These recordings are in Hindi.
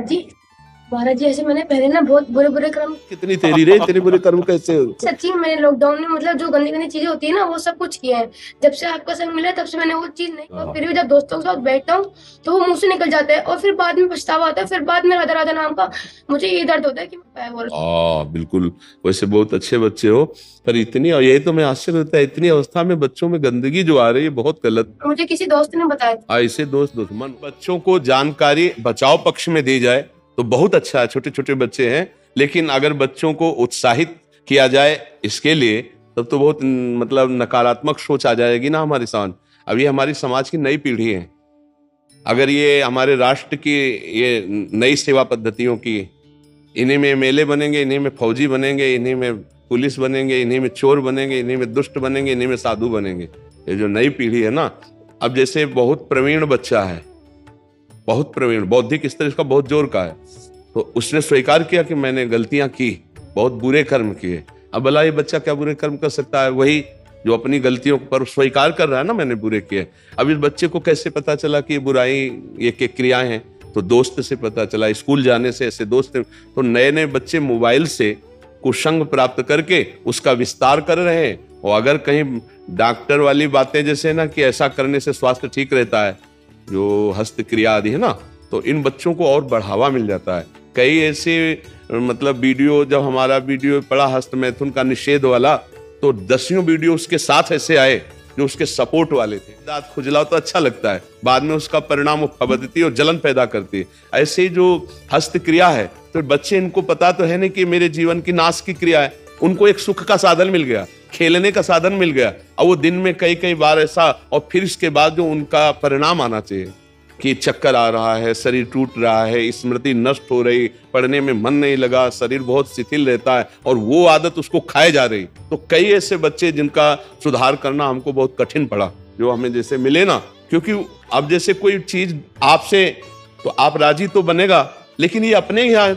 जी महाराज जी, ऐसे मैंने पहले ना बहुत बुरे बुरे कर्म। कितनी तेरी रे, इतने बुरे कर्म कैसे हो? सच्ची मैंने लॉकडाउन में मतलब जो गंदी गंदी चीजें होती है ना वो सब कुछ किया है। जब से आपका संग मिला तब से मैंने वो चीज नहीं, और फिर भी जब दोस्तों के साथ बैठता हूँ तो वो मुंह से निकल जाता है और फिर बाद में पछतावा आता है। फिर बाद में राधा राधा नाम का मुझे ये दर्द होता है कि मैं बोल। बिल्कुल। वैसे बहुत अच्छे बच्चे हो, पर इतनी, और यही तो मैं आश्चर्य होता है, इतनी अवस्था में बच्चों में गंदगी जो आ रही है, बहुत गलत। मुझे किसी दोस्त ने बताया था। ऐसे दोस्त दुश्मन। बच्चों को जानकारी बचाव पक्ष में दी जाए तो बहुत अच्छा है, छोटे छोटे बच्चे हैं, लेकिन अगर बच्चों को उत्साहित किया जाए इसके लिए तब तो बहुत मतलब नकारात्मक सोच आ जाएगी ना हमारे समाज। अब ये हमारी समाज की नई पीढ़ी है, अगर ये हमारे राष्ट्र की ये नई सेवा पद्धतियों की, इन्हीं में एमएलए बनेंगे, इन्हीं में फौजी बनेंगे, इन्हीं में पुलिस बनेंगे, इन्हीं में चोर बनेंगे, इन्हीं में दुष्ट बनेंगे, इन्हीं में साधु बनेंगे। ये जो नई पीढ़ी है ना, अब जैसे बहुत प्रवीण बच्चा है, बहुत प्रवीण, बौद्धिक स्तर इसका बहुत जोर का है, तो उसने स्वीकार किया कि मैंने गलतियां की, बहुत बुरे कर्म किए। अब भला ये बच्चा क्या बुरे कर्म कर सकता है? वही जो अपनी गलतियों पर स्वीकार कर रहा है ना, मैंने बुरे किए। अब इस बच्चे को कैसे पता चला कि ये बुराई, ये क्या क्रियाएं हैं? तो दोस्त से पता चला, स्कूल जाने से ऐसे दोस्त। तो नए नए बच्चे मोबाइल से कुसंग प्राप्त करके उसका विस्तार कर रहे हैं। और अगर कहीं डॉक्टर वाली बातें जैसे ना कि ऐसा करने से स्वास्थ्य ठीक रहता है, जो हस्तक्रिया आदि है ना, तो इन बच्चों को और बढ़ावा मिल जाता है। कई ऐसे मतलब वीडियो, जब हमारा वीडियो पड़ा हस्त मैथुन का निषेध वाला, तो 10 वीडियो उसके साथ ऐसे आए जो उसके सपोर्ट वाले थे। दांत खुजलाओ तो अच्छा लगता है, बाद में उसका परिणाम वो फबदती और जलन पैदा करती है। ऐसे ही जो हस्तक्रिया है, तो बच्चे, इनको पता तो है नहीं कि मेरे जीवन की नाश की क्रिया है, उनको एक सुख का साधन मिल गया, खेलने का साधन मिल गया। और वो दिन में कई कई बार ऐसा, और फिर इसके बाद जो उनका परिणाम आना चाहिए कि चक्कर आ रहा है, शरीर टूट रहा है, स्मृति नष्ट हो रही, पढ़ने में मन नहीं लगा, शरीर बहुत शिथिल रहता है, और वो आदत उसको खाए जा रही। तो कई ऐसे बच्चे जिनका सुधार करना हमको बहुत कठिन पड़ा, जो हमें जैसे मिले ना, क्योंकि अब जैसे कोई चीज आपसे, तो आप राजी तो बनेगा, लेकिन ये अपने यहाँ,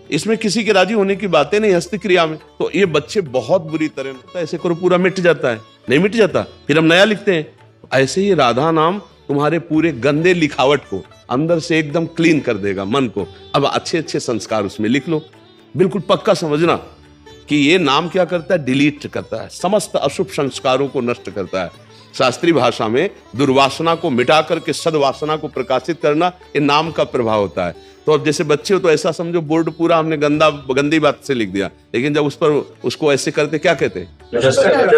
इसमें किसी के राजी होने की बातें नहीं हस्तक्रिया में। तो ये बच्चे बहुत बुरी तरह, ऐसे करो पूरा मिट जाता है, नहीं मिट जाता, फिर हम नया लिखते हैं। ऐसे ही राधा नाम तुम्हारे पूरे गंदे लिखावट को अंदर से एकदम क्लीन कर देगा, मन को। अब अच्छे अच्छे संस्कार उसमें लिख लो, बिल्कुल पक्का समझना कि ये नाम क्या करता है, डिलीट करता है, समस्त अशुभ संस्कारों को नष्ट करता है। शास्त्रीय भाषा में दुर्वासना को मिटा करके सद्वासना को प्रकाशित करना, ये नाम का प्रभाव होता है। तो अब जैसे बच्चे हो तो ऐसा समझो बोर्ड पूरा हमने गंदी बात से लिख दिया, लेकिन जब उस पर उसको ऐसे करते क्या कहते हैं,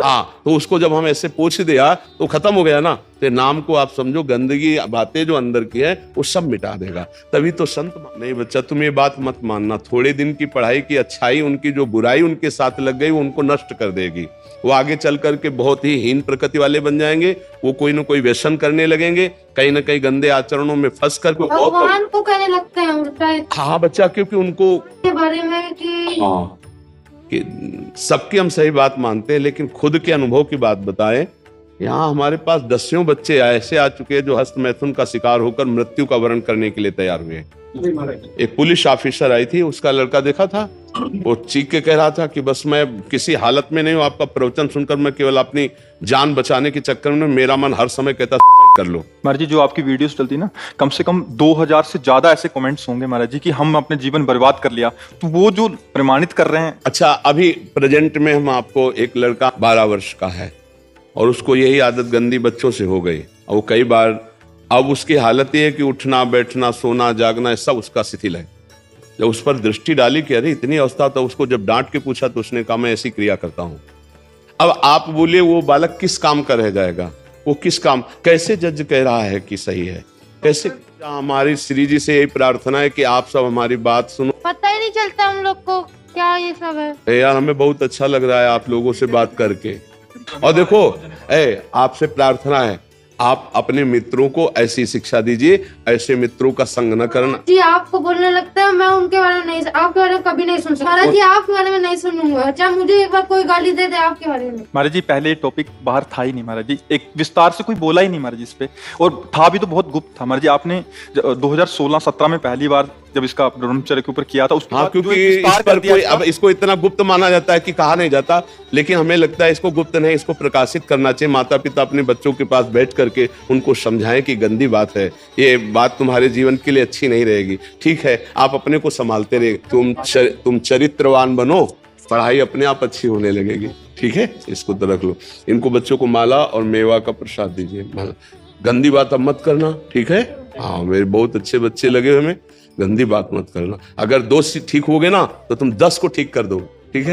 हाँ, तो उसको जब हम ऐसे पोंछ दिया तो खत्म हो गया ना। तो नाम को आप समझो गंदगी बातें जो अंदर की है वो सब मिटा देगा। तभी तो संत नहीं, बच्चा तुम ये बात मत मानना, थोड़े दिन की पढ़ाई की अच्छाई, उनकी जो बुराई उनके साथ लग गई वो उनको नष्ट कर देगी। वो आगे चल करके बहुत ही हीन प्रकृति वाले बन जाएंगे, वो कोई ना कोई व्यसन करने लगेंगे, कहीं ना कहीं गंदे आचरणों में फंस कर भगवान को कहने लगते हैं। हाँ बच्चा, क्योंकि उनको के बारे में कि हाँ, कि सबकी हम सही बात मानते हैं, लेकिन खुद के अनुभव की बात बताएं। यहाँ हमारे पास 10 बच्चे ऐसे आ चुके हैं जो हस्त मैथुन का शिकार होकर मृत्यु का वरण करने के लिए तैयार हुए। एक पुलिस ऑफिसर आई थी, उसका लड़का देखा था, वो चीख के कह रहा था कि बस मैं किसी हालत में नहीं हूँ, आपका प्रवचन सुनकर मैं केवल अपनी जान बचाने के चक्कर में, मेरा मन हर समय कहता कर लो। महाराज जी, जो आपकी वीडियोस चलती ना, कम से कम 2000 से ज्यादा ऐसे कमेंट्स होंगे महाराज जी कि हम अपने जीवन बर्बाद कर लिया, तो वो जो प्रमाणित कर रहे हैं। अच्छा, अभी प्रेजेंट में हम आपको, एक लड़का 12 वर्ष का है और उसको यही आदत गंदी बच्चों से हो गई, और वो कई बार, अब उसकी हालत ये है कि उठना बैठना सोना जागना सब उसका शिथिल है। जब उस पर दृष्टि डाली कि अरे इतनी अवस्था, तो उसको जब डांट के पूछा तो उसने कहा मैं ऐसी क्रिया करता हूं। अब आप बोलिए वो बालक किस काम का रह जाएगा, वो किस काम, कैसे जज कह रहा है कि सही है, कैसे? हमारी श्री जी से यही प्रार्थना है कि आप सब हमारी बात सुनो। पता ही नहीं चलता हम लोग को क्या ये सब है। यार हमें बहुत अच्छा लग रहा है आप लोगों से बात करके। और देखो, आपसे प्रार्थना है, आप अपने मित्रों को ऐसी शिक्षा दीजिए, ऐसे मित्रों का संग न करना। जी आपको बोलने लगता है, मैं उनके बारे में नहीं, आपके बारे में कभी नहीं सुन सकता। महाराज जी आपके बारे में नहीं सुनूंगा, चाहे मुझे एक बार कोई गाली दे दे आपके बारे में। महाराज जी पहले टॉपिक बाहर था ही नहीं महाराज जी, एक विस्तार से कोई बोला ही नहीं महाराज जी इस पे, और था भी तो बहुत गुप्त था महाराज जी। आपने 2016-17 में पहली बार जब इसका ब्रह्मचर्य के ऊपर किया था उसके हाँ, बाद जो क्योंकि एक इस विस्तार पर कर दिया कोई इसका। अब इसको इतना गुप्त माना जाता है कि कहा नहीं जाता, लेकिन हमें लगता है इसको गुप्त नहीं, इसको प्रकाशित करना चाहिए। माता पिता अपने बच्चों के पास बैठ करके उनको समझाएं कि गंदी बात है, ये बात तुम्हारे जीवन के लिए अच्छी नहीं रहेगी। ठीक है, आप अपने को संभालते रहे, तुम चरित्रवान बनो, पढ़ाई अपने आप अच्छी होने लगेगी। ठीक है, इसको तो रख लो। इनको बच्चों को माला और मेवा का प्रसाद दीजिए। गंदी बात अब मत करना, ठीक है। हाँ, मेरे बहुत अच्छे बच्चे लगे हमें, गंदी बात मत करना। अगर 2 ठीक हो गए ना तो तुम 10 को ठीक कर दो, ठीक है।